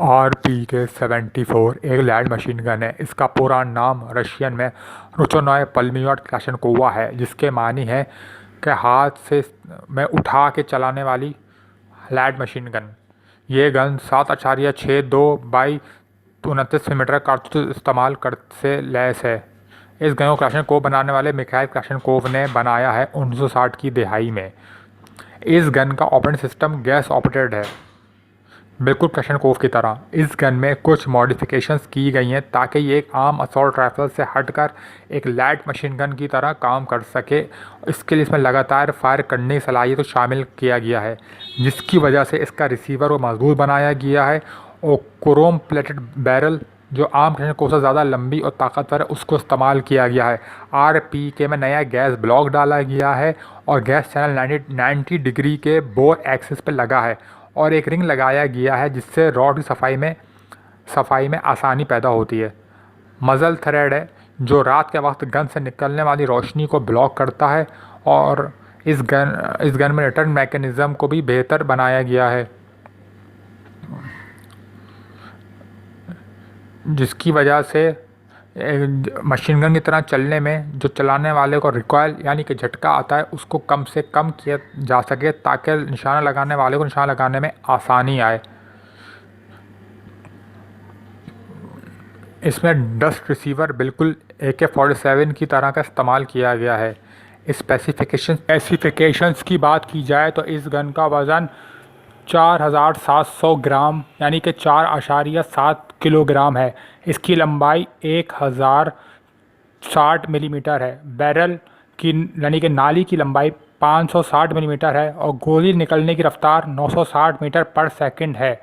RPK-74 एक land machine gun है। इसका पूरा नाम रशियन में रुचनोय पुलमेट क्लाशनकोवा है, जिसके मानी है कि हाथ से में उठा के चलाने वाली लैंड मशीन गन। ये गन 7.62 बाई 29 मिलीमीटर कारतूस इस्तेमाल कर से लैस है। इस गन को क्लाशनकोव बनाने वाले मिखाइल क्लाशनकोव ने बनाया है 1960 की दहाई में। इस गन का ऑपरेटिंग सिस्टम गैस ऑपरेटेड है, बिल्कुल क्लाशनकोव की तरह। इस गन में कुछ मॉडिफिकेशंस की गई हैं ताकि ये एक आम असॉल्ट राइफल से हटकर एक लाइट मशीन गन की तरह काम कर सके। इसके लिए इसमें लगातार फायर करने की सलाहियत तो शामिल किया गया है, जिसकी वजह से इसका रिसीवर को मजबूत बनाया गया है और क्रोम प्लेटेड बैरल जो आम क्लाशनकोव से ज़्यादा लंबी और ताकतवर है उसको इस्तेमाल किया गया है। RPK में नया गैस ब्लॉक डाला गया है और गैस चैनल 90 डिग्री के बोर एक्सिस पर लगा है और एक रिंग लगाया गया है जिससे रॉड की सफाई में आसानी पैदा होती है। मजल थ्रेड है जो रात के वक्त गन से निकलने वाली रोशनी को ब्लॉक करता है और इस गन में रिटर्न मैकेनिज़्म को भी बेहतर बनाया गया है, जिसकी वजह से मशीन गन की तरह चलने में जो चलाने वाले को रिकॉयल यानी कि झटका आता है उसको कम से कम किया जा सके ताकि निशाना लगाने वाले को निशाना लगाने में आसानी आए। इसमें डस्ट रिसीवर बिल्कुल AK-47 की तरह का इस्तेमाल किया गया है। स्पेसिफिकेशंस की बात की जाए तो इस गन का वज़न 4700 ग्राम यानी कि 4.7 किलोग्राम है। इसकी लंबाई 1060 मिलीमीटर है। बैरल की यानी कि नाली की लंबाई 560 मिलीमीटर है और गोली निकलने की रफ्तार 960 मीटर पर सेकंड है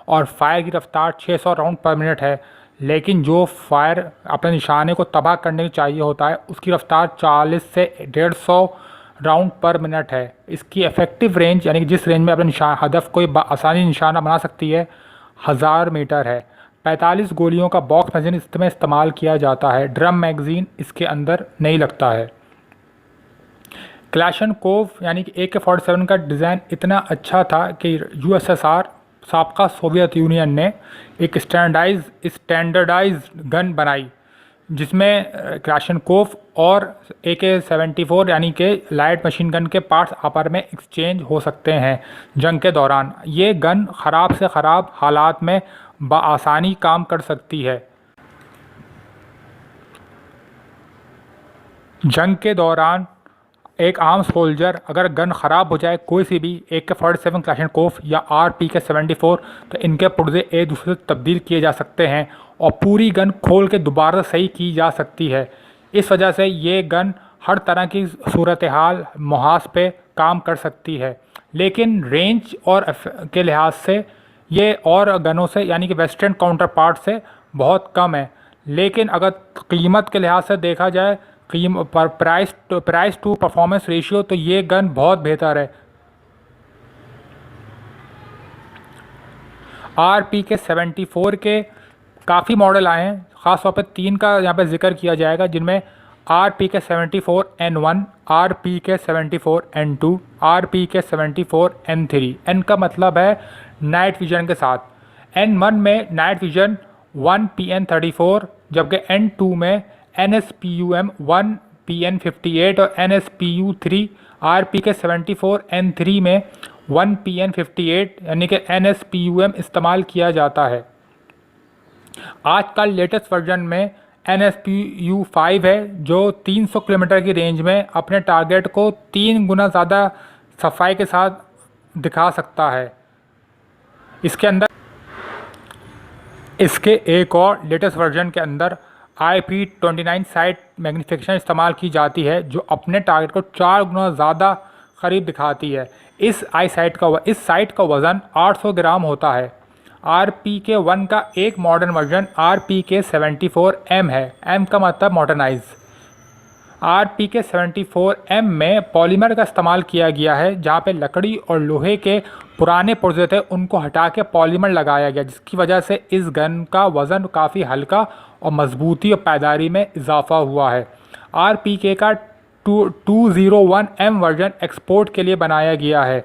और फायर की रफ्तार 600 राउंड पर मिनट है। लेकिन जो फायर अपने निशाने को तबाह करने की चाहिए होता है उसकी रफ्तार 40 से 150 राउंड पर मिनट है। इसकी इफेक्टिव रेंज यानी कि जिस रेंज में अपने हदफ को आसानी निशाना बना सकती है 1000 मीटर है। 45 गोलियों का बॉक्स मैगजीन इसमें इस्तेमाल किया जाता है। ड्रम मैगजीन इसके अंदर नहीं लगता है। क्लाशनकोव यानी कि AK-47 का डिज़ाइन इतना अच्छा था कि USSR साबका सोवियत यूनियन ने एक स्टैंडर्डाइज गन बनाई जिसमें क्लाशनकोव और AK-74 यानी कि लाइट मशीन गन के पार्ट्स आपस में एक्सचेंज हो सकते हैं। जंग के दौरान ये गन ख़राब से ख़राब हालात में बआसानी काम कर सकती है। जंग के दौरान एक आम सोल्जर अगर गन ख़राब हो जाए कोई सी भी AK-47 क्लाशनकोव या RPK-74 तो इनके पुर्जे एक दूसरे से तब्दील किए जा सकते हैं और पूरी गन खोल के दोबारा सही की जा सकती है। इस वजह से ये गन हर तरह की सूरत हाल मुहाज पे काम कर सकती है, लेकिन रेंज और के लिहाज से ये और गनों से यानी कि वेस्टर्न काउंटर पार्ट से बहुत कम है। लेकिन अगर कीमत के लिहाज से देखा जाए प्राइस टू परफॉर्मेंस रेशियो तो ये गन बहुत बेहतर है। RPK-74 के काफ़ी मॉडल आए हैं, ख़ास तौर पर 3 का यहाँ पे जिक्र किया जाएगा, जिनमें RPK-74N1, RPK-74N2, RPK-74N3। N का मतलब है नाइट विजन के साथ। N1 में नाइट विजन 1PN34 जबकि N2 में NSPUM 1PN58 और NSPU3। RPK-74N3 में 1PN58 यानी कि NSPUM इस्तेमाल किया जाता है। आज का लेटेस्ट वर्जन में NSPU5 है जो 300 किलोमीटर की रेंज में अपने टारगेट को 3 गुना ज़्यादा सफाई के साथ दिखा सकता है। इसके एक और लेटेस्ट वर्जन के अंदर IP29 साइट मैग्नीफिकेशन इस्तेमाल की जाती है जो अपने टारगेट को 4 गुना ज़्यादा करीब दिखाती है। इस साइट का वज़न 800 ग्राम होता है। RPK-1 का एक मॉडर्न वर्जन RPK-74M है। M का मतलब मॉडर्नाइज। RPK-74M में पॉलीमर का इस्तेमाल किया गया है, जहाँ पे लकड़ी और लोहे के पुराने पुर्जे थे उनको हटा के पॉलीमर लगाया गया, जिसकी वजह से इस गन का वज़न काफ़ी हल्का और मजबूती और पायदारी में इजाफा हुआ है। RPK का 201M वर्जन एक्सपोर्ट के लिए बनाया गया है।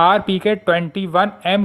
RPK-21M